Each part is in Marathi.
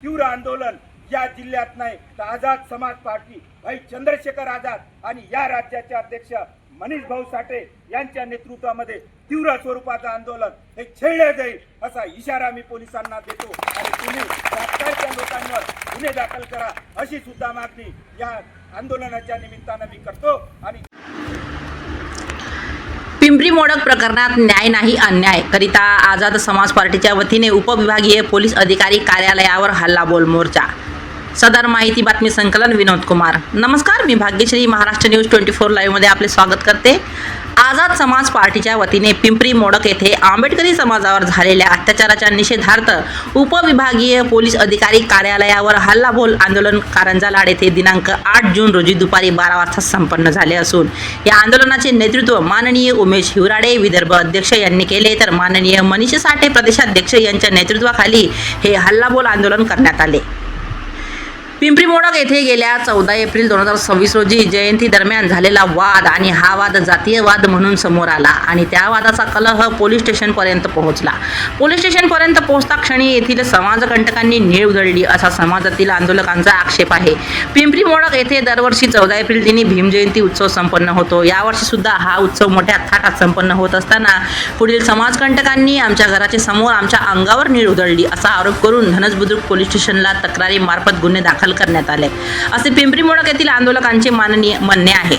तीव्र आंदोलन या जिल्ह्यात नाही तर आझाद समाज पार्टी भाई चंद्रशेखर आझाद आणि या राज्याचे अध्यक्ष मनीष भाऊ साठे यांच्या नेतृत्वामध्ये तीव्र स्वरूपाचं आंदोलन हे छेडले जाईल असा इशारा मी पोलिसांना देतो आणि तुम्ही सरकारच्या लोकांवर गुन्हे दाखल करा अशी सुद्धा मागणी या आंदोलनाच्या निमित्तानं मी करतो। आणि पिंपरी मोडक प्रकरणात न्याय नाही अन्याय करिता आझाद समाज पार्टीच्या वतीने उपविभागीय पोलीस अधिकारी कार्यालयावर हल्लाबोल मोर्चा। सदर माहिती बातमी संकलन विनोद कुमार। नमस्कार, मी भाग्यश्री महाराष्ट्र न्यूज 24 लाईव्ह मध्ये आपले स्वागत करते। आझाद समाज पार्टीच्या वतीने पिंपरी मोडक येथे आंबेडकरी समाजावर झालेल्या अत्याचाराच्या निषेधार्थ उपविभागीय पोलीस अधिकारी कार्यालयावर हल्लाबोल आंदोलन कारंजा लाड येथे दिनांक 8 जून रोजी दुपारी 12 वाजता संपन्न झाले असून या आंदोलनाचे नेतृत्व माननीय उमेश हिवराडे विदर्भ अध्यक्ष यांनी केले, तर माननीय मनीष साठे प्रदेशाध्यक्ष यांच्या नेतृत्वाखाली हे हल्लाबोल आंदोलन करण्यात आले। पिंपरी मोडक येथे गेल्या 14 एप्रिल 2026 रोजी जयंती दरम्यान झालेला वाद आणि हा वाद जातीय वाद म्हणून समोर आला आणि त्या वादाचा कलह पोलीस स्टेशनपर्यंत पोहोचला। पोलीस स्टेशनपर्यंत पोहोचता क्षणी येथील समाजकंटकांनी नीळ उधळली असा समाजातील आंदोलकांचा आक्षेप आहे। पिंपरी मोडक येथे दरवर्षी 14 एप्रिल दिनी भीमजयंती उत्सव संपन्न होतो। यावर्षी सुद्धा हा उत्सव मोठ्या थाटात संपन्न होत असताना पुढील समाजकंटकांनी आमच्या घराच्या समोर आमच्या अंगावर नीळ उधळली असा आरोप करून धनस बुद्रुक पोलीस स्टेशनला तक्रारी मार्फत गुन्हे दाखल करण्यात आले असे पिंपरी मोडक येथील आंदोलकांचे म्हणणे आहे।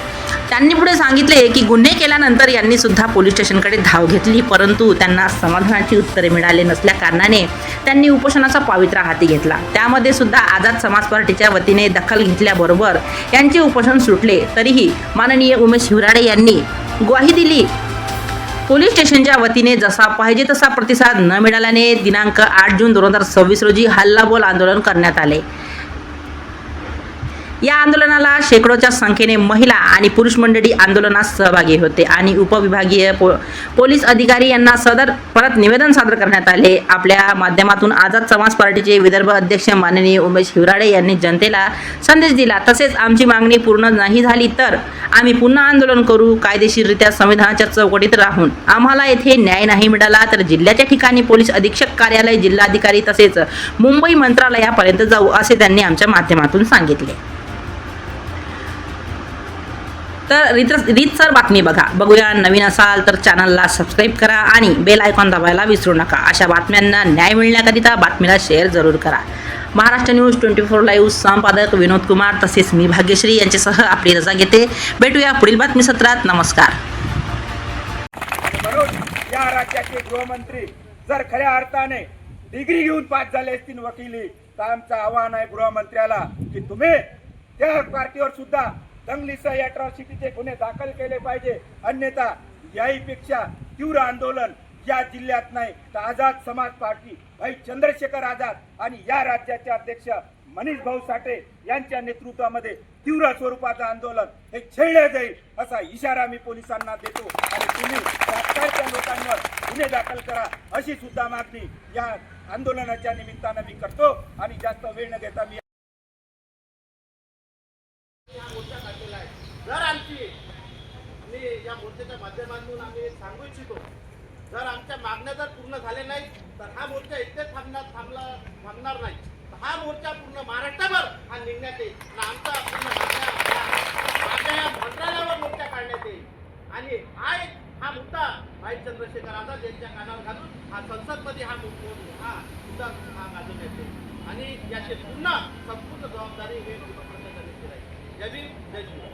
त्यांनी पुढे सांगितले की गुन्हे केल्यानंतर यांनी सुद्धा पोलीस स्टेशनकडे धाव घेतली, परंतु त्यांना समाधानाची उत्तरे मिळाले नसल्या कारणाने त्यांनी उपोषणाचा पावित्रा हाती घेतला। त्यामध्ये सुद्धा आझाद समाज पार्टीच्या वतीने दखल घेतल्याबरोबर यांचे उपोषण सुटले। तरीही माननीय उमेश हिवराडे यांनी ग्वाही दिली। पोलीस स्टेशनच्या वतीने जसा पाहिजे तसा प्रतिसाद न मिळाल्याने दिनांक 8 जून 2026 रोजी हल्लाबोल आंदोलन करण्यात आले। या आंदोलनाला शेकडोच्या संख्येने महिला आणि पुरुष मंडळी आंदोलनात सहभागी होते आणि उपविभागीय पोलीस अधिकारी यांना सदर परत निवेदन सादर करण्यात आले। आपल्या माध्यमातून आझाद समाज पार्टीचे विदर्भ अध्यक्ष माननीय उमेश हिवराडे यांनी जनतेला संदेश दिला, तसेच आमची मागणी पूर्ण नाही झाली तर आम्ही पुन्हा आंदोलन करू। कायदेशीररित्या संविधानाच्या चौकटीत राहून आम्हाला येथे न्याय नाही मिळाला तर जिल्ह्याच्या ठिकाणी पोलीस अधीक्षक कार्यालय, जिल्हाधिकारी तसेच मुंबई मंत्रालयापर्यंत जाऊ असे त्यांनी आमच्या माध्यमातून सांगितले। तर रीतसर बातमी बघूया। नवीन असाल तर चॅनलला सबस्क्राईब करा आणि बेल आयकॉन दाबायला विसरू नका। अशा बातम्यांना न्याय मिळण्याकरिता बातमीला शेअर जरूर करा। महाराष्ट्र न्यूज 24 लाईव्ह संपादक विनोद कुमार तसेच मी भाग्यश्री यांच्यासह आपली रजा घेते। भेटूया पुढील बातमी सत्रात। नमस्कार। म्हणून या राज्याचे गृहमंत्री जर खऱ्या अर्थाने डिग्री घेऊन पास झाले असतील वकिली, तर आमचं आव्हान आहे गृहमंत्र्याला की तुम्ही त्या पार्टीवर सुद्धा दंगलीसह अॅट्रॉसिटीचे गुन्हे दाखल केले पाहिजे, अन्यथा याहीपेक्षा तीव्र आंदोलन या जिल्ह्यात नाही तर आझाद समाज पार्टी भाई चंद्रशेखर आझाद आणि या राज्याचे अध्यक्ष मनीष भाऊ साठे यांच्या नेतृत्वामध्ये तीव्र स्वरूपाचं आंदोलन हे छेडले जाईल असा इशारा मी पोलिसांना देतो आणि तुम्ही सरकारच्या लोकांवर गुन्हे दाखल करा अशी सुद्धा मागणी या आंदोलनाच्या निमित्तानं मी करतो। आणि जास्त वेळ न घेता मी जर आमची या मोर्चाच्या माध्यमातून आम्ही सांगू इच्छितो, जर आमच्या मागण्या जर पूर्ण झाल्या नाही तर हा मोर्चा इथे थांबणार नाही। हा मोर्चा पूर्ण महाराष्ट्रभर हा निघण्यात येईल आणि आमचा पूर्ण मागण्या या मंत्रालयावर मोर्चा काढण्यात येईल आणि हा मुद्दा भाई चंद्रशेखर आझाद यांच्या कानावर घालून हा संसदमध्ये हा मुद्दा गाजवण्यात येईल आणि याची पुन्हा संपूर्ण जबाबदारी हे गृहमंत्र्यांची राहील। जय भीम, जय श्रीराम।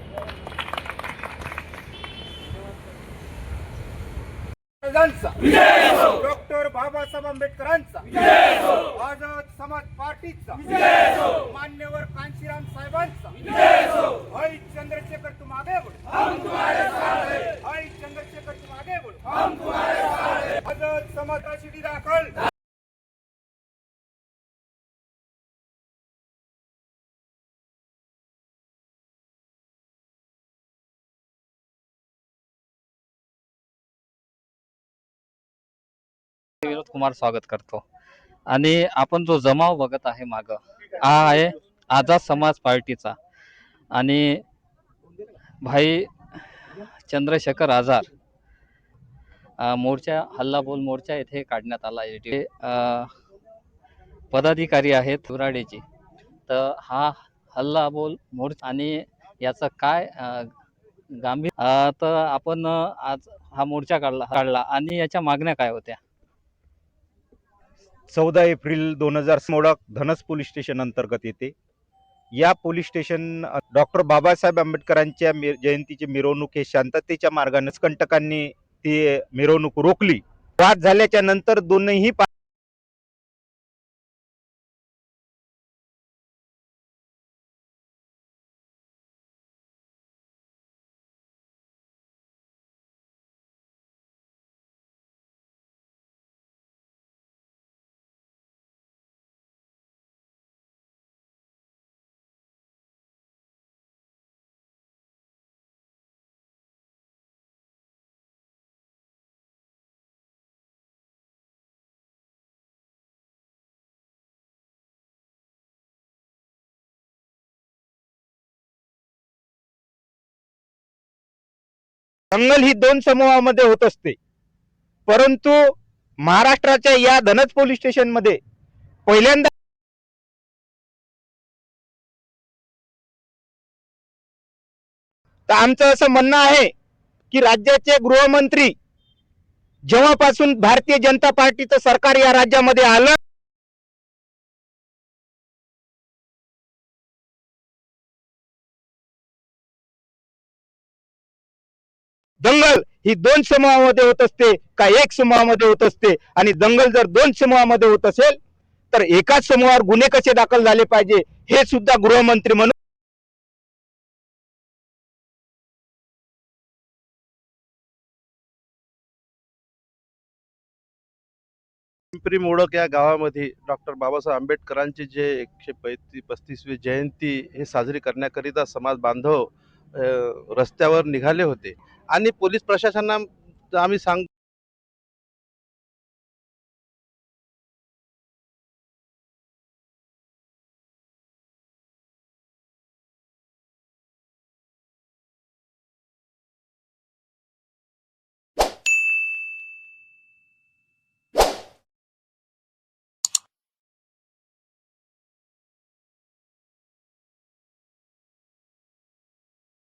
डॉक्टर बाबासाहेब आंबेडकरांचा, आझाद समाज पार्टीचा, मान्यवर कांशीराम साहेबांचा, भाई चंद्रशेखर तुम आगे बढ़ो, भाई चंद्रशेखर तुम आगे बढ़ो, आझाद समाज दाखल। विनोद कुमार स्वागत करतो। आणि आपण जो जमाव बघत आहे माग, हा आहे आझाद समाज पार्टीचा आणि भाई चंद्रशेखर आझाद मोर्चा हल्लाबोल मोर्चा येथे काढण्यात आला आहे। पदाधिकारी आहेत उराडेचे, तर हा हल्लाबोल मोर्चा आणि याचं काय गांभीर्य तर आपण आज हा मोर्चा काढला आणि याच्या मागण्या काय होत्या? 14 April 2000 modak Dhanas police station अंतर्गत येते. या पोलीस स्टेशन डॉक्टर बाबासाहेब आंबेडकरांच्या जयंतीची मिरवणूक हे शांततेच्या मार्गाने कंटकांनी ती मिरवणूक रोखली. वाद झाल्याच्या नंतर दोन्ही दंगल ही दोन समूहामध्ये होत असते, परंतु महाराष्ट्राच्या या धनस पोलीस स्टेशन मध्ये पहिल्यांदा तर आमचं असं म्हणणं आहे की राज्याचे गृहमंत्री जेव्हापासून भारतीय जनता पार्टीचं सरकार या राज्यामध्ये आलं, दंगल ही दोन समूहामध्ये होत असते का एक समूहामध्ये होत असते, आणि दंगल जर दोन समूहामध्ये होत असेल तर एकाच समूहावर गुन्हे कसे दाखल झाले पाहिजे हे सुद्धा गृहमंत्री म्हणून पिंपरी मोडक या गावामध्ये डॉक्टर बाबासाहेब आंबेडकरांची जे 135वी जयंती हे साजरी करण्याकरिता समाज बांधव रस्त्यावर निघाले होते आणि पोलीस प्रशासनाला आम्ही